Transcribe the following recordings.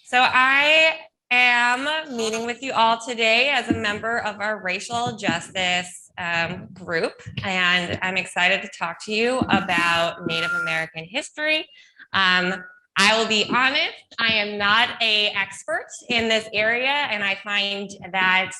So I am meeting with you all today as a member of our racial justice group, and I'm excited to talk to you about Native American history. I will be honest, I am not an expert in this area, and I find that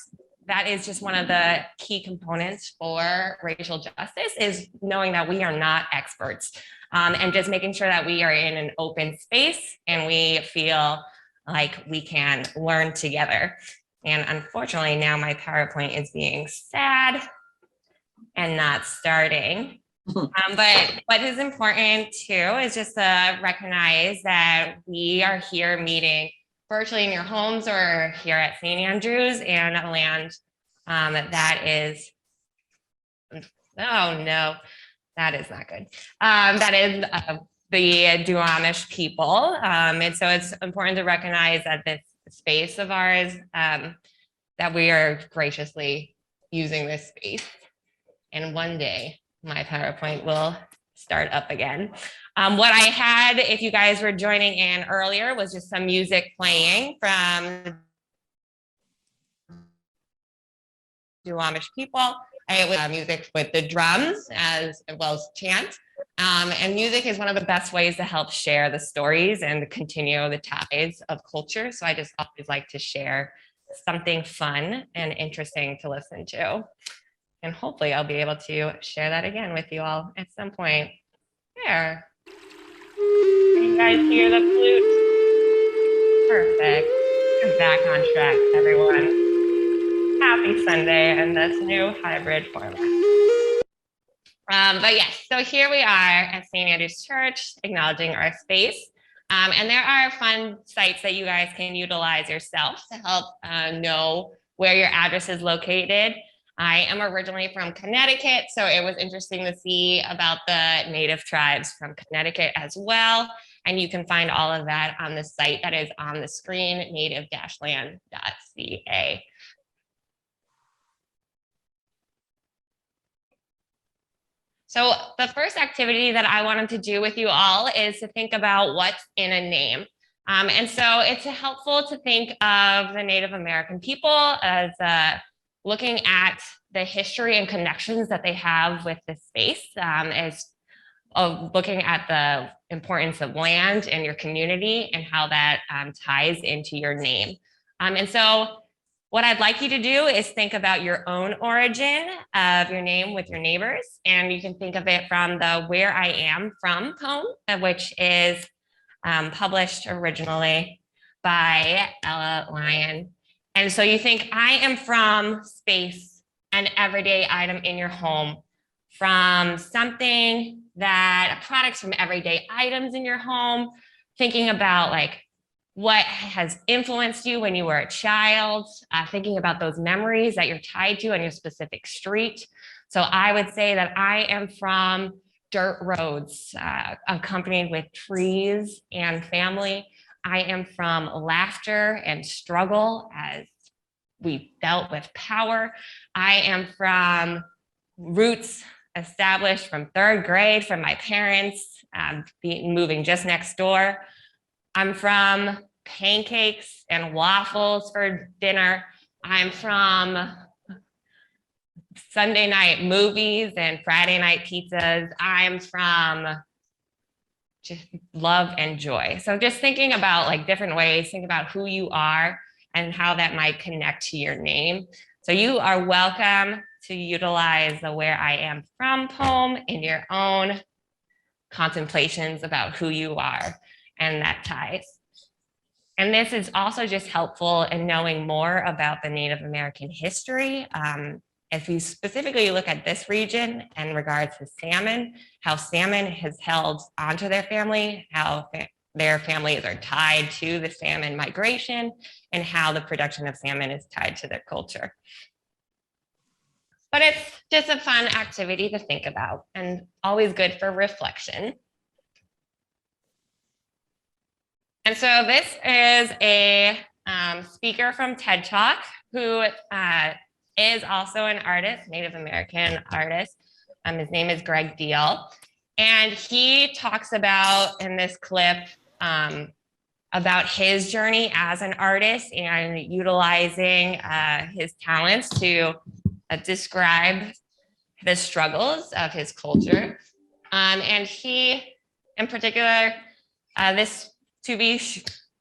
that is just one of the key components for racial justice is knowing that we are not experts, and just making sure that we are in an open space and we feel like we can learn together. And unfortunately, now my PowerPoint is being sad and not starting. But what is important too is just to recognize that we are here meeting virtually in your homes or here at St. Andrews and a land that is, oh no, that is not good. That is the Duwamish people. And so it's important to recognize that this space of ours, that we are graciously using this space. And one day my PowerPoint will start up again. What I had, if you guys were joining in earlier, was just some music playing from Duwamish people. It was music with the drums as well as chant. And music is one of the best ways to help share the stories and continue the ties of culture. So I just always like to share something fun and interesting to listen to. And hopefully I'll be able to share that again with you all at some point. There. Can you guys hear the flute? Perfect. We're back on track, everyone. Happy Sunday and this new hybrid format. But yes, so here we are at St. Andrew's Church, acknowledging our space. And there are fun sites that you guys can utilize yourself to help know where your address is located. I am originally from Connecticut, so it was interesting to see about the Native tribes from Connecticut as well. And you can find all of that on the site that is on the screen, native-land.ca. So the first activity that I wanted to do with you all is to think about what's in a name. And so it's helpful to think of the Native American people as looking at the history and connections that they have with the space, as looking at the importance of land and your community and how that ties into your name. And so what I'd like you to do is think about your own origin of your name with your neighbors. And you can think of it from the Where I Am From poem, which is published originally by Ella Lyon. And so you think, I am from space, an everyday item in your home, from something that products from everyday items in your home, thinking about like what has influenced you when you were a child, thinking about those memories that you're tied to on your specific street. So I would say that I am from dirt roads, accompanied with trees and family. I am from laughter and struggle as we dealt with power. I am from roots established from third grade from my parents, moving just next door. I'm from pancakes and waffles for dinner. I'm from Sunday night movies and Friday night pizzas. I'm from just love and joy. So just thinking about like different ways, think about who you are and how that might connect to your name. So you are welcome to utilize the Where I Am From poem in your own contemplations about who you are and that ties. And this is also just helpful in knowing more about the Native American history. If you specifically look at this region in regards to salmon, how salmon has held onto their family, how their families are tied to the salmon migration, and how the production of salmon is tied to their culture. But it's just a fun activity to think about and always good for reflection. And so this is a speaker from TED Talk who is also an artist, Native American artist. His name is Greg Diehl. And he talks about in this clip about his journey as an artist and utilizing his talents to describe the struggles of his culture. And he, in particular, this, to be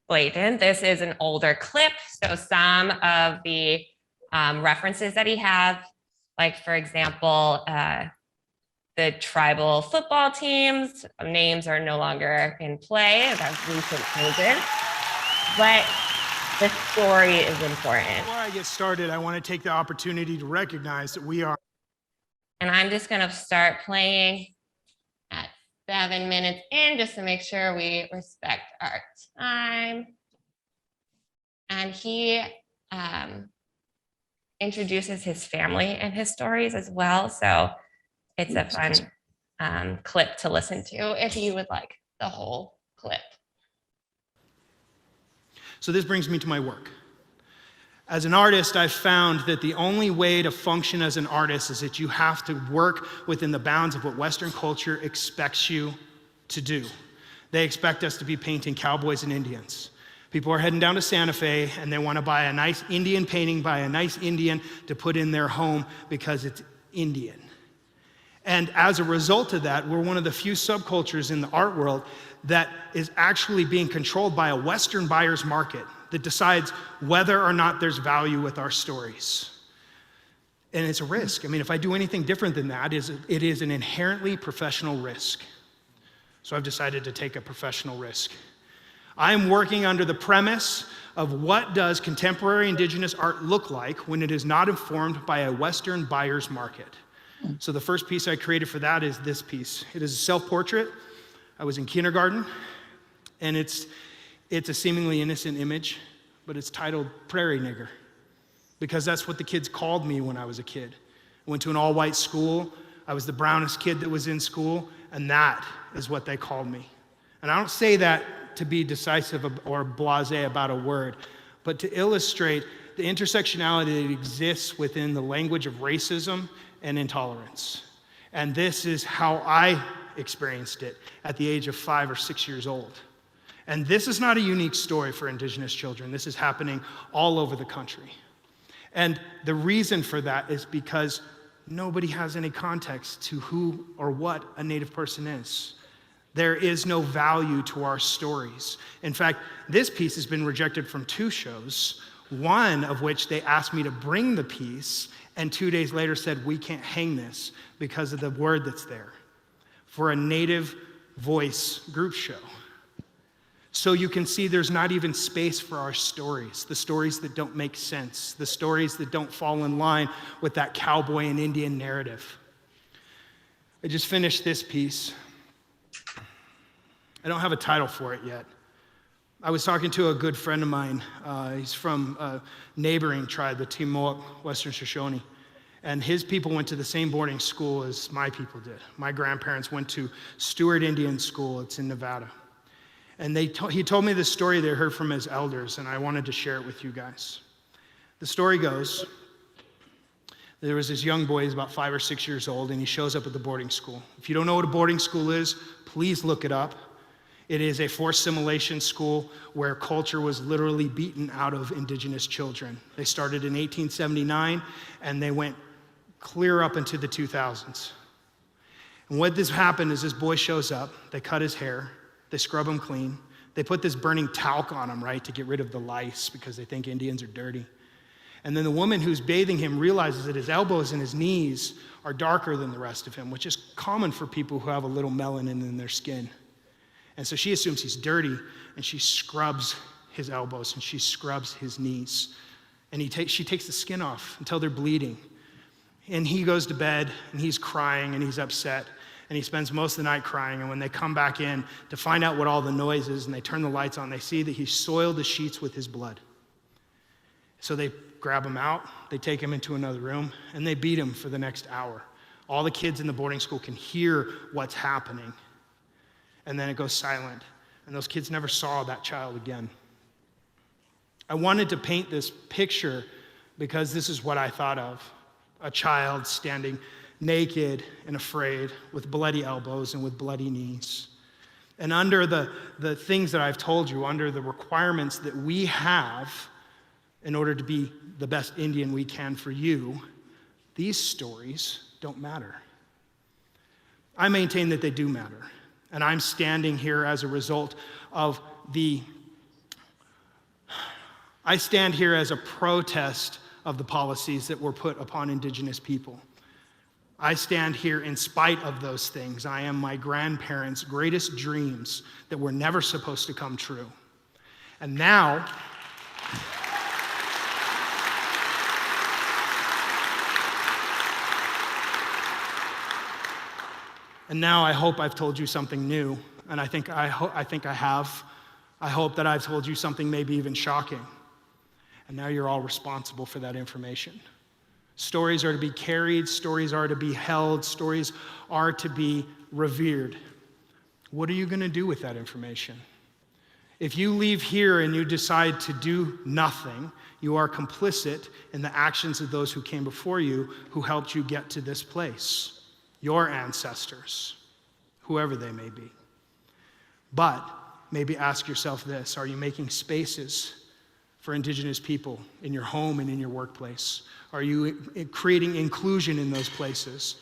blatant, this is an older clip. So some of the references that he have, like for example, the tribal football teams, names are no longer in play, that's recent changes, but the story is important. Before I get started, I want to take the opportunity to recognize that we are. And I'm just going to start playing at 7 minutes in just to make sure we respect our time. And he introduces his family and his stories as well. So it's a fun clip to listen to if you would like the whole clip. So this brings me to my work. As an artist, I've found that the only way to function as an artist is that you have to work within the bounds of what Western culture expects you to do. They expect us to be painting cowboys and Indians. People are heading down to Santa Fe and they want to buy a nice Indian painting by a nice Indian to put in their home because it's Indian. And as a result of that, we're one of the few subcultures in the art world that is actually being controlled by a Western buyer's market that decides whether or not there's value with our stories. And it's a risk. I mean, if I do anything different than that, it is an inherently professional risk. So I've decided to take a professional risk. I am working under the premise of what does contemporary indigenous art look like when it is not informed by a Western buyer's market. So the first piece I created for that is this piece. It is a self-portrait. I was in kindergarten, and it's a seemingly innocent image, but it's titled Prairie Nigger, because that's what the kids called me when I was a kid. I went to an all-white school. I was the brownest kid that was in school, and that is what they called me. And I don't say that to be decisive or blasé about a word, but to illustrate the intersectionality that exists within the language of racism and intolerance. And this is how I experienced it at the age of 5 or 6 years old. And this is not a unique story for Indigenous children. This is happening all over the country. And the reason for that is because nobody has any context to who or what a Native person is. There is no value to our stories. In fact, this piece has been rejected from 2 shows, one of which they asked me to bring the piece, and 2 days later said, we can't hang this because of the word that's there, for a Native voice group show. So you can see there's not even space for our stories, the stories that don't make sense, the stories that don't fall in line with that cowboy and Indian narrative. I just finished this piece. I don't have a title for it yet. I was talking to a good friend of mine. He's from a neighboring tribe, the Timuok, Western Shoshone. And his people went to the same boarding school as my people did. My grandparents went to Stewart Indian School. It's in Nevada. And he told me this story they heard from his elders, and I wanted to share it with you guys. The story goes, there was this young boy, he's about 5 or 6 years old, and he shows up at the boarding school. If you don't know what a boarding school is, please look it up. It is a forced assimilation school where culture was literally beaten out of Indigenous children. They started in 1879, and they went clear up into the 2000s. And what this happened is this boy shows up, they cut his hair, they scrub him clean, they put this burning talc on him, right, to get rid of the lice because they think Indians are dirty. And then the woman who's bathing him realizes that his elbows and his knees are darker than the rest of him, which is common for people who have a little melanin in their skin. And so she assumes he's dirty, and she scrubs his elbows, and she scrubs his knees. And she takes the skin off until they're bleeding. And he goes to bed, and he's crying, and he's upset, and he spends most of the night crying. And when they come back in to find out what all the noise is, and they turn the lights on, they see that he soiled the sheets with his blood. So they grab him out, they take him into another room, and they beat him for the next hour. All the kids in the boarding school can hear what's happening. And then it goes silent, and those kids never saw that child again. I wanted to paint this picture because this is what I thought of. A child standing naked and afraid with bloody elbows and with bloody knees. And under the things that I've told you, under the requirements that we have in order to be the best Indian we can for you, these stories don't matter. I maintain that they do matter. And I'm standing here as a result of I stand here as a protest of the policies that were put upon Indigenous people. I stand here in spite of those things. I am my grandparents' greatest dreams that were never supposed to come true. And now, I hope I've told you something new, and I think I have. I hope that I've told you something maybe even shocking. And now you're all responsible for that information. Stories are to be carried, stories are to be held, stories are to be revered. What are you going to do with that information? If you leave here and you decide to do nothing, you are complicit in the actions of those who came before you, who helped you get to this place. Your ancestors, whoever they may be. But maybe ask yourself this: are you making spaces for Indigenous people in your home and in your workplace? Are you creating inclusion in those places?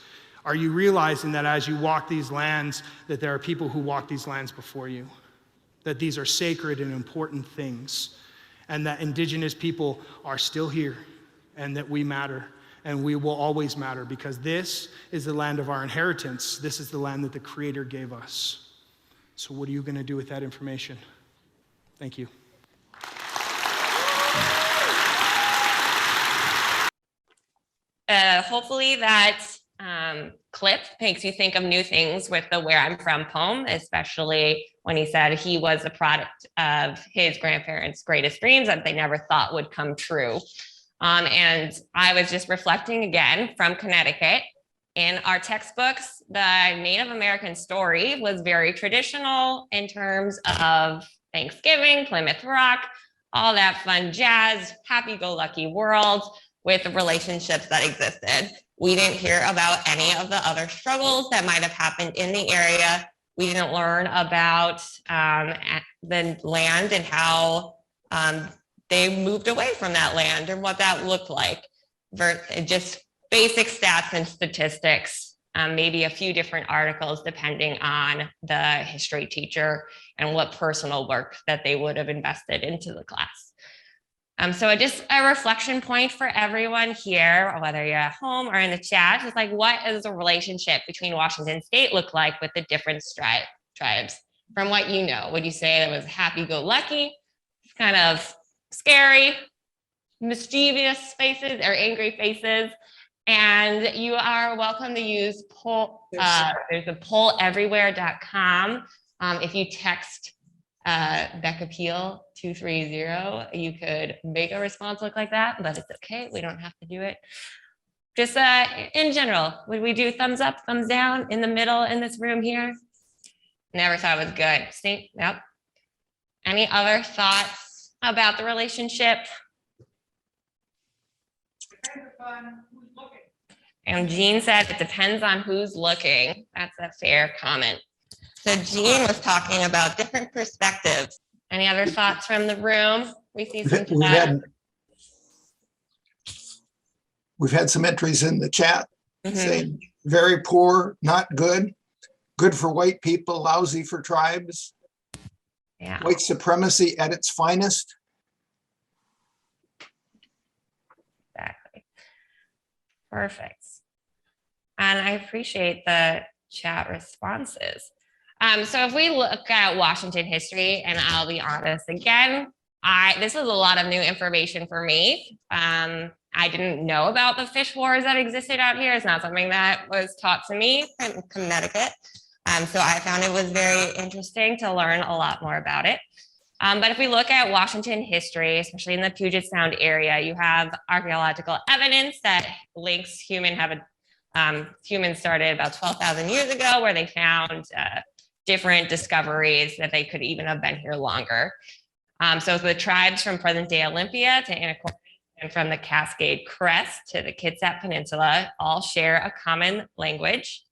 Are you realizing that as you walk these lands, that there are people who walk these lands before you? That these are sacred and important things, and that Indigenous people are still here, and that we matter. And we will always matter, because this is the land of our inheritance. This is the land that the Creator gave us. So what are you going to do with that information? Thank you. Hopefully that clip makes you think of new things with the Where I'm From poem, especially when he said he was a product of his grandparents' greatest dreams that they never thought would come true. And I was just reflecting again from Connecticut. In our textbooks, the Native American story was very traditional in terms of Thanksgiving, Plymouth Rock, all that fun jazz, happy-go-lucky world with the relationships that existed. We didn't hear about any of the other struggles that might have happened in the area. We didn't learn about the land and how they moved away from that land and what that looked like. Just basic stats and statistics, maybe a few different articles depending on the history teacher and what personal work that they would have invested into the class. So just a reflection point for everyone here, whether you're at home or in the chat, is like, what is the relationship between Washington State look like with the different tribes? From what you know, would you say that was happy-go-lucky, kind of scary, mischievous faces or angry faces? And you are welcome to use poll. There's a polleverywhere.com. If you text Becca Peel 230, you could make a response look like that, but it's okay. We don't have to do it. Just in general, would we do thumbs up, thumbs down in the middle in this room here? Never thought it was good. See? Yep. Any other thoughts about the relationship? And Jean said it depends on who's looking. That's a fair comment. So Jean was talking about different perspectives. Any other thoughts from the room? We see some We've had some entries in the chat saying very poor, not good, good for white people, lousy for tribes. Yeah. White supremacy at its finest. Exactly. Perfect. And I appreciate the chat responses. So if we look at Washington history, and I'll be honest again, this is a lot of new information for me. I didn't know about the fish wars that existed out here. It's not something that was taught to me in Connecticut. So I found it was very interesting to learn a lot more about it. But if we look at Washington history, especially in the Puget Sound area, you have archaeological evidence that links humans started about 12,000 years ago, where they found different discoveries that they could even have been here longer. So the tribes from present-day Olympia to Anacortes and from the Cascade Crest to the Kitsap Peninsula all share a common language.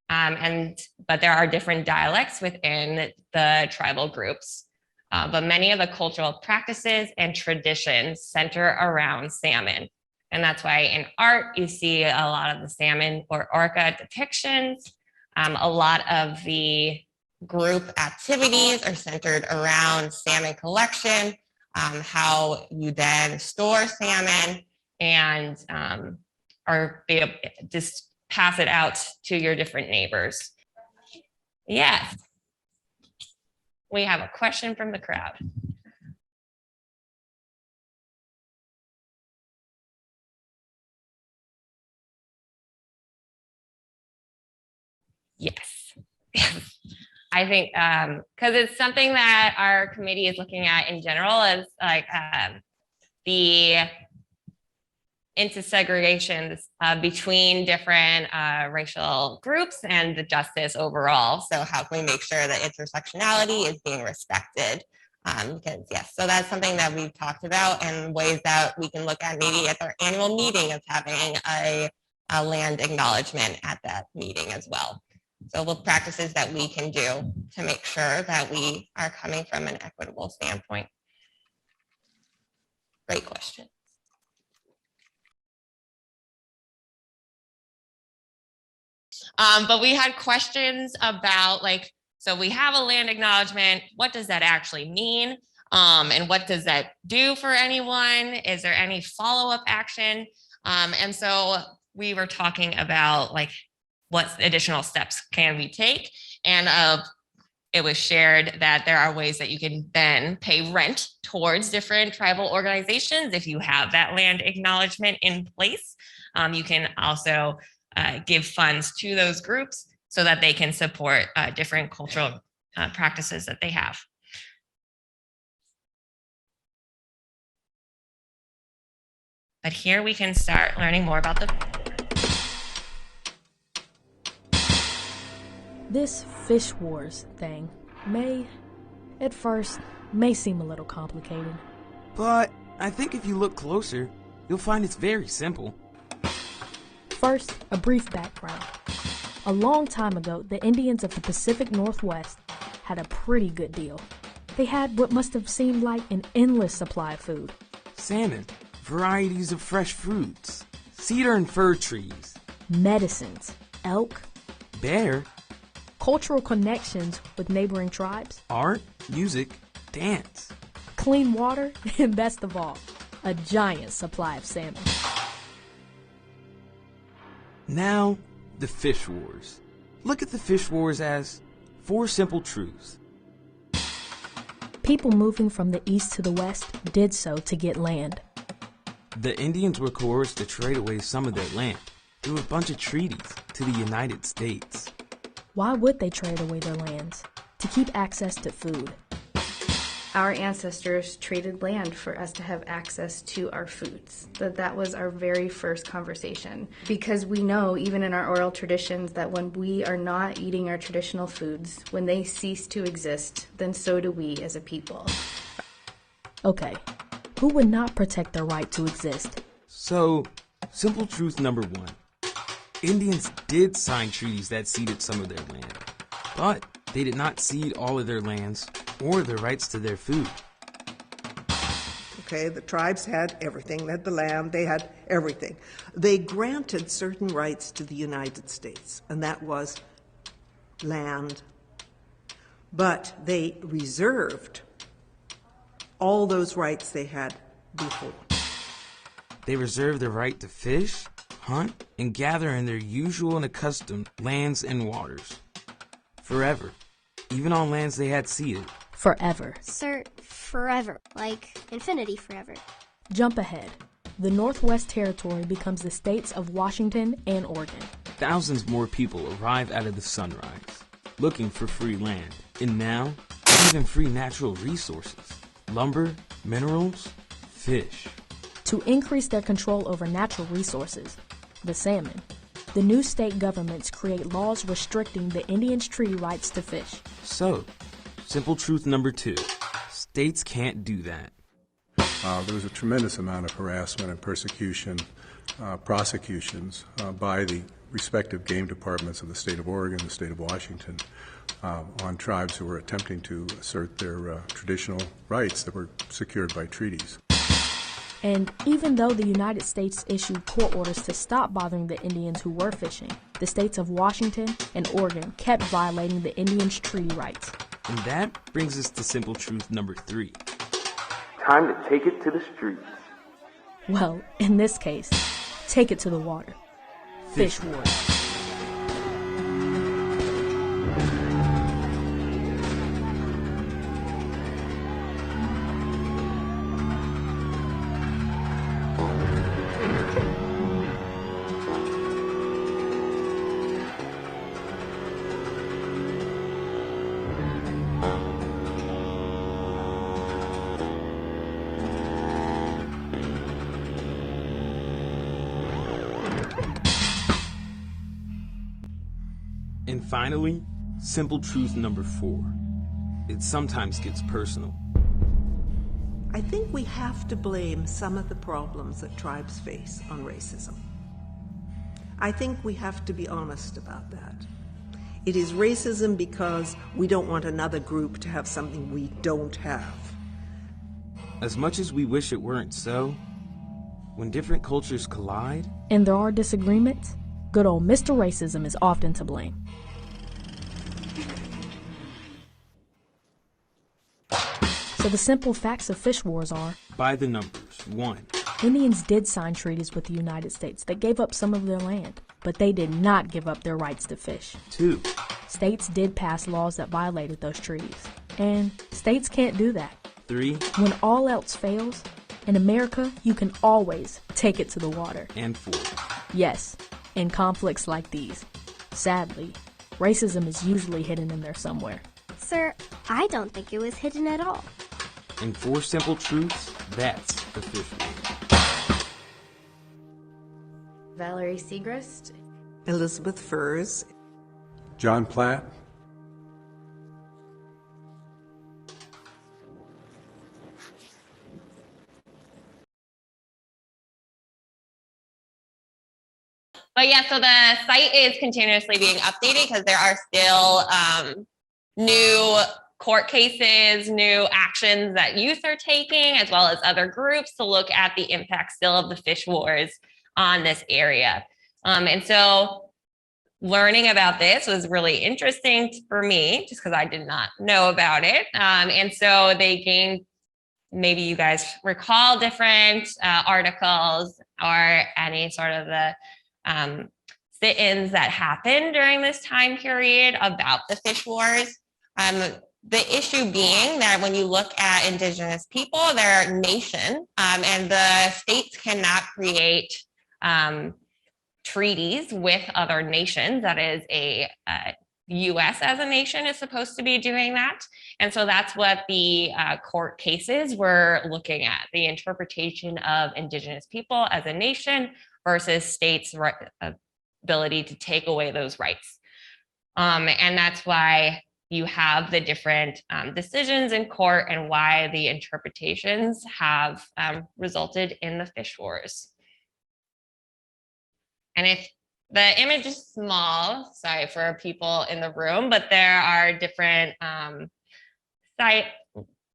But there are different dialects within the tribal groups. But many of the cultural practices and traditions center around salmon. And that's why in art, you see a lot of the salmon or orca depictions. A lot of the group activities are centered around salmon collection, how you then store salmon and or be able to just pass it out to your different neighbors. Yes. We have a question from the crowd. Yes. I think because it's something that our committee is looking at in general is like the intersegregations between different racial groups and the justice overall. So how can we make sure that intersectionality is being respected? Because yes, so that's something that we've talked about and ways that we can look at maybe at our annual meeting of having a land acknowledgement at that meeting as well. So the practices that we can do to make sure that we are coming from an equitable standpoint. Great question. But we had questions about like, so we have a land acknowledgement. What does that actually mean? And what does that do for anyone? Is there any follow-up action? And so we were talking about like, what additional steps can we take? And it was shared that there are ways that you can then pay rent towards different tribal organizations. If you have that land acknowledgement in place, you can also give funds to those groups so that they can support different cultural practices that they have. But here we can start learning more about the This fish wars thing at first, seem a little complicated. But I think if you look closer, you'll find it's very simple. First, a brief background. A long time ago, the Indians of the Pacific Northwest had a pretty good deal. They had what must have seemed like an endless supply of food. Salmon, varieties of fresh fruits, cedar and fir trees, Medicines, elk, bear, cultural connections with neighboring tribes, art, music, dance, clean water, and best of all, a giant supply of salmon. Now, the fish wars. Look at the fish wars as 4 simple truths. People moving from the east to the west did so to get land. The Indians were coerced to trade away some of their land through a bunch of treaties to the United States. Why would they trade away their lands? To keep access to food. Our ancestors traded land for us to have access to our foods. That was our very first conversation. Because we know, even in our oral traditions, that when we are not eating our traditional foods, when they cease to exist, then so do we as a people. Okay, who would not protect their right to exist? So, simple truth number 1. Indians did sign treaties that ceded some of their land, but they did not cede all of their lands or their rights to their food. Okay, the tribes had everything. They had the land, they had everything. They granted certain rights to the United States, and that was land. But they reserved all those rights they had before. They reserved the right to fish, hunt, and gather in their usual and accustomed lands and waters. Forever. Even on lands they had ceded. Forever. Sir, forever. Like infinity forever. Jump ahead. The Northwest Territory becomes the states of Washington and Oregon. Thousands more people arrive out of the sunrise, looking for free land. And now, even free natural resources. Lumber, minerals, fish. To increase their control over natural resources, the salmon, the new state governments create laws restricting the Indians' treaty rights to fish. So, simple truth number 2, states can't do that. There was a tremendous amount of harassment and persecution, prosecutions by the respective game departments of the state of Oregon, the state of Washington, on tribes who were attempting to assert their traditional rights that were secured by treaties. And even though the United States issued court orders to stop bothering the Indians who were fishing, the states of Washington and Oregon kept violating the Indians' treaty rights. And that brings us to simple truth number 3. Time to take it to the streets. Well, in this case, take it to the water. Fish wars. And finally, simple truth number 4. It sometimes gets personal. I think we have to blame some of the problems that tribes face on racism. I think we have to be honest about that. It is racism because we don't want another group to have something we don't have. As much as we wish it weren't so, when different cultures collide, and there are disagreements, good old Mr. Racism is often to blame. So the simple facts of fish wars are: by the numbers. 1. Indians did sign treaties with the United States that gave up some of their land, but they did not give up their rights to fish. 2. States did pass laws that violated those treaties, and states can't do that. 3. When all else fails, in America, you can always take it to the water. And 4. Yes, in conflicts like these. Sadly, racism is usually hidden in there somewhere. Sir, I don't think it was hidden at all. And 4 simple truths, that's the fish war. Valerie Segrist. Elizabeth Furs. John Platt. But yeah, so the site is continuously being updated because there are still new court cases, new actions that youth are taking, as well as other groups to look at the impact still of the fish wars on this area. And so learning about this was really interesting for me, just because I did not know about it. And so they gained, maybe you guys recall different articles or any sort of the sit-ins that happened during this time period about the fish wars. The issue being that when you look at Indigenous people, they're a nation, and the states cannot create treaties with other nations. That is a U.S. as a nation is supposed to be doing that. And so that's what the court cases were looking at, the interpretation of Indigenous people as a nation versus states' ability to take away those rights. And that's why you have the different decisions in court and why the interpretations have resulted in the fish wars. And if the image is small, sorry for people in the room, but there are different site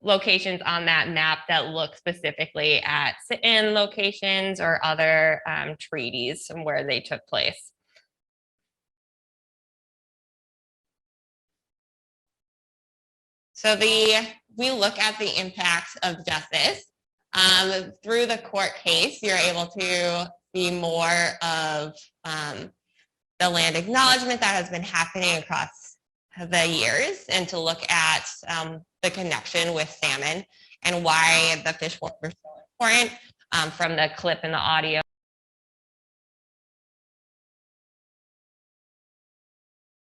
locations on that map that look specifically at sit-in locations or other treaties and where they took place. So we look at the impacts of justice. Through the court case, you're able to see more of the land acknowledgement that has been happening across the years, and to look at the connection with salmon and why the fish wars were so important from the clip in the audio.